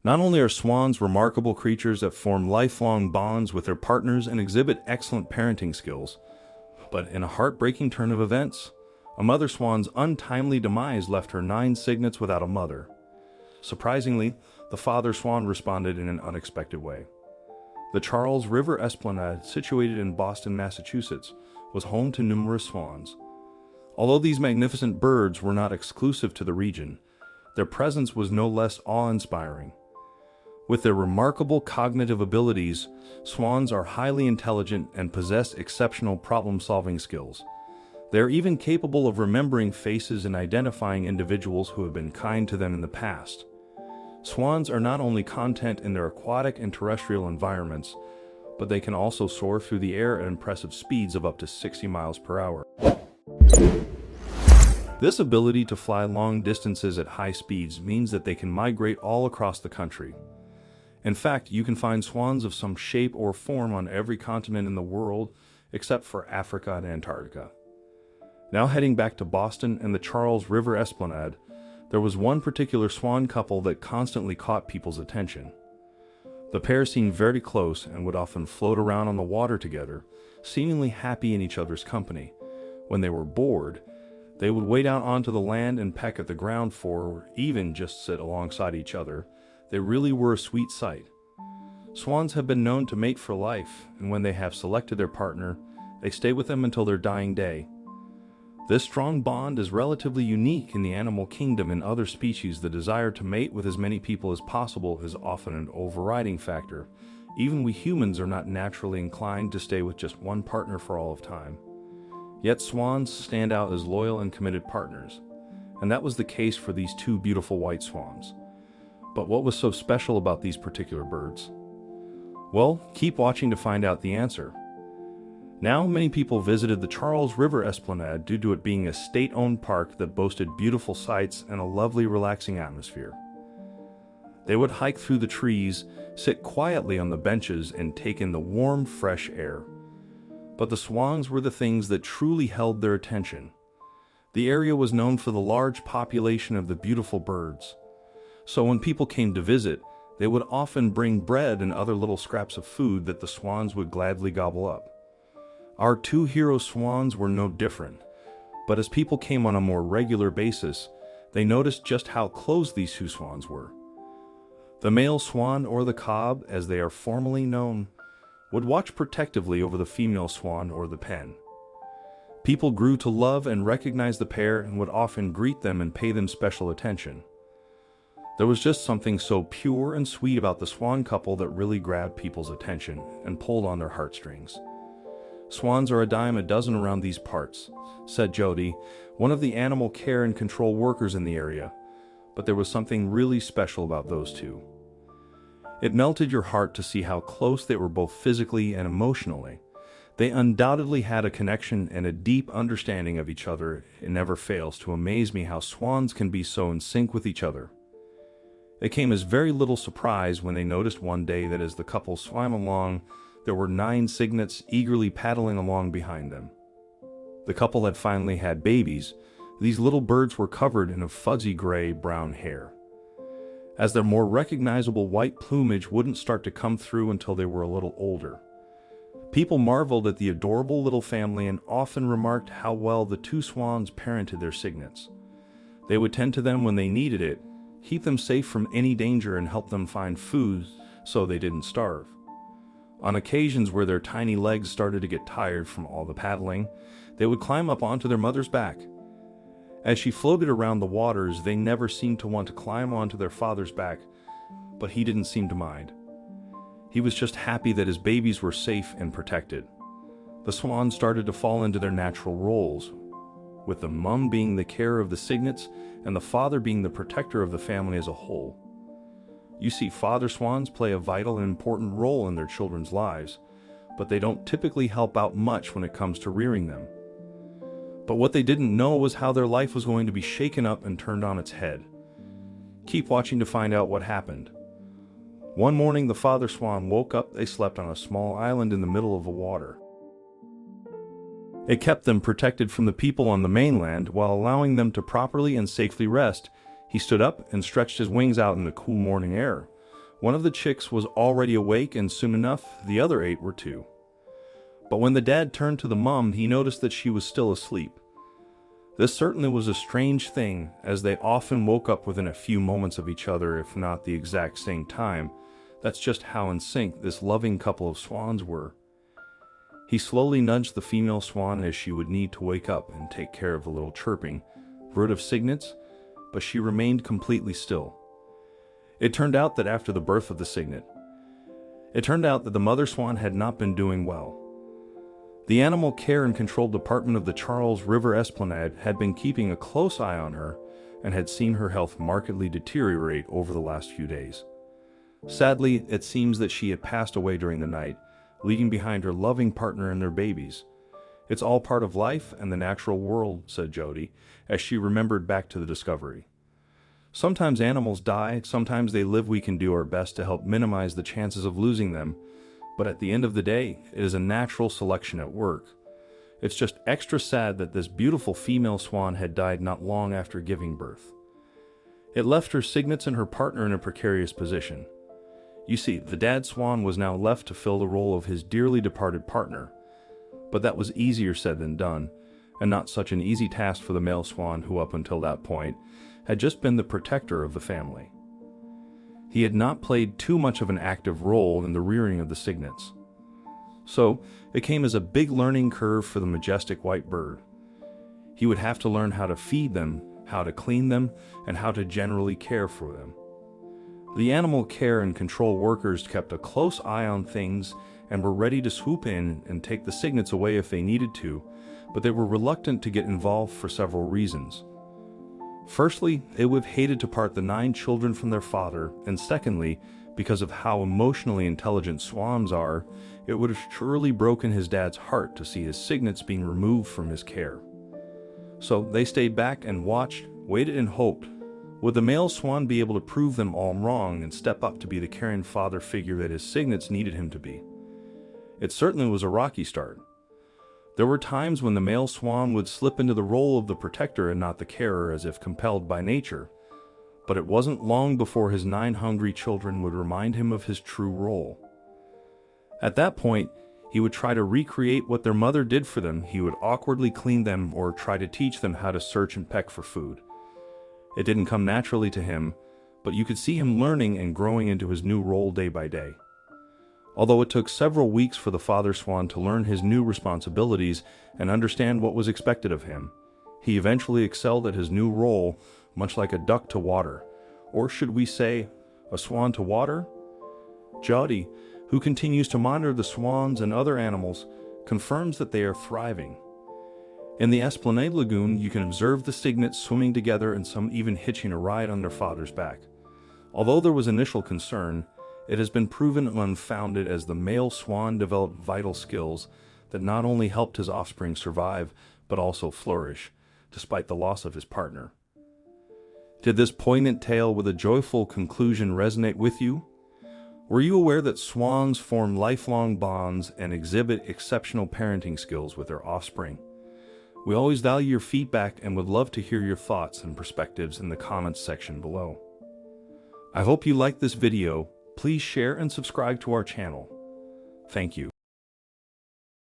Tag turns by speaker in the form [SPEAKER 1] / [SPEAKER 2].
[SPEAKER 1] Not only are swans remarkable creatures that form lifelong bonds with their partners and exhibit excellent parenting skills, but in a heartbreaking turn of events, a mother swan's untimely demise left her 9 cygnets without a mother. Surprisingly, the father swan responded in an unexpected way. The Charles River Esplanade, situated in Boston, Massachusetts, was home to numerous swans. Although these magnificent birds were not exclusive to the region, their presence was no less awe-inspiring. With their remarkable cognitive abilities, swans are highly intelligent and possess exceptional problem-solving skills. They are even capable of remembering faces and identifying individuals who have been kind to them in the past. Swans are not only content in their aquatic and terrestrial environments, but they can also soar through the air at impressive speeds of up to 60 miles per hour. This ability to fly long distances at high speeds means that they can migrate all across the country. In fact, you can find swans of some shape or form on every continent in the world, except for Africa and Antarctica. Now heading back to Boston and the Charles River Esplanade, there was one particular swan couple that constantly caught people's attention. The pair seemed very close and would often float around on the water together, seemingly happy in each other's company. When they were bored, they would wade out onto the land and peck at the ground or even just sit alongside each other. They really were a sweet sight. Swans have been known to mate for life, and when they have selected their partner, they stay with them until their dying day. This strong bond is relatively unique in the animal kingdom. In other species, the desire to mate with as many people as possible is often an overriding factor. Even we humans are not naturally inclined to stay with just one partner for all of time. Yet swans stand out as loyal and committed partners, and that was the case for these 2 beautiful white swans. But what was so special about these particular birds? Well, keep watching to find out the answer. Now, many people visited the Charles River Esplanade due to it being a state-owned park that boasted beautiful sights and a lovely, relaxing atmosphere. They would hike through the trees, sit quietly on the benches, and take in the warm, fresh air. But the swans were the things that truly held their attention. The area was known for the large population of the beautiful birds. So when people came to visit, they would often bring bread and other little scraps of food that the swans would gladly gobble up. Our 2 hero swans were no different, but as people came on a more regular basis, they noticed just how close these 2 swans were. The male swan, or the cob, as they are formally known, would watch protectively over the female swan, or the pen. People grew to love and recognize the pair and would often greet them and pay them special attention. There was just something so pure and sweet about the swan couple that really grabbed people's attention and pulled on their heartstrings. "Swans are a dime a dozen around these parts," said Jody, one of the animal care and control workers in the area, but there was something really special about those 2. It melted your heart to see how close they were both physically and emotionally. They undoubtedly had a connection and a deep understanding of each other. It never fails to amaze me how swans can be so in sync with each other. It came as very little surprise when they noticed one day that as the couple swam along, there were 9 cygnets eagerly paddling along behind them. The couple had finally had babies. These little birds were covered in a fuzzy gray-brown hair, as their more recognizable white plumage wouldn't start to come through until they were a little older. People marveled at the adorable little family and often remarked how well the 2 swans parented their cygnets. They would tend to them when they needed it, keep them safe from any danger, and help them find food so they didn't starve. On occasions where their tiny legs started to get tired from all the paddling, they would climb up onto their mother's back. As she floated around the waters, they never seemed to want to climb onto their father's back, but he didn't seem to mind. He was just happy that his babies were safe and protected. The swans started to fall into their natural roles, with the mom being the carer of the cygnets and the father being the protector of the family as a whole. You see, father swans play a vital and important role in their children's lives, but they don't typically help out much when it comes to rearing them. But what they didn't know was how their life was going to be shaken up and turned on its head. Keep watching to find out what happened. One morning, the father swan woke up. They slept on a small island in the middle of the water. It kept them protected from the people on the mainland while allowing them to properly and safely rest. He stood up and stretched his wings out in the cool morning air. One of the chicks was already awake, and soon enough, the other 8 were too. But when the dad turned to the mom, he noticed that she was still asleep. This certainly was a strange thing, as they often woke up within a few moments of each other, if not the exact same time. That's just how in sync this loving couple of swans were. He slowly nudged the female swan as she would need to wake up and take care of the little chirping brood of cygnets, but she remained completely still. It turned out that after the birth of the cygnet, the mother swan had not been doing well. The Animal Care and Control Department of the Charles River Esplanade had been keeping a close eye on her and had seen her health markedly deteriorate over the last few days. Sadly, it seems that she had passed away during the night, leaving behind her loving partner and their babies. It's all part of life and the natural world, said Jody, as she remembered back to the discovery. Sometimes animals die, sometimes they live. We can do our best to help minimize the chances of losing them, but at the end of the day, it is a natural selection at work. It's just extra sad that this beautiful female swan had died not long after giving birth. It left her cygnets and her partner in a precarious position. You see, the dad swan was now left to fill the role of his dearly departed partner, but that was easier said than done, and not such an easy task for the male swan who up until that point had just been the protector of the family. He had not played too much of an active role in the rearing of the cygnets. So, it came as a big learning curve for the majestic white bird. He would have to learn how to feed them, how to clean them, and how to generally care for them. The animal care and control workers kept a close eye on things and were ready to swoop in and take the cygnets away if they needed to, but they were reluctant to get involved for several reasons. Firstly, they would have hated to part the 9 children from their father, and secondly, because of how emotionally intelligent swans are, it would have surely broken his dad's heart to see his cygnets being removed from his care. So they stayed back and watched, waited and hoped. Would the male swan be able to prove them all wrong and step up to be the caring father figure that his cygnets needed him to be? It certainly was a rocky start. There were times when the male swan would slip into the role of the protector and not the carer, as if compelled by nature. But it wasn't long before his 9 hungry children would remind him of his true role. At that point, he would try to recreate what their mother did for them. He would awkwardly clean them or try to teach them how to search and peck for food. It didn't come naturally to him, but you could see him learning and growing into his new role day by day. Although it took several weeks for the father swan to learn his new responsibilities and understand what was expected of him, he eventually excelled at his new role, much like a duck to water, or should we say, a swan to water? Jody, who continues to monitor the swans and other animals, confirms that they are thriving. In the Esplanade Lagoon, you can observe the cygnets swimming together and some even hitching a ride on their father's back. Although there was initial concern, it has been proven unfounded, as the male swan developed vital skills that not only helped his offspring survive, but also flourish, despite the loss of his partner. Did this poignant tale with a joyful conclusion resonate with you? Were you aware that swans form lifelong bonds and exhibit exceptional parenting skills with their offspring? We always value your feedback and would love to hear your thoughts and perspectives in the comments section below. I hope you liked this video. Please share and subscribe to our channel. Thank you.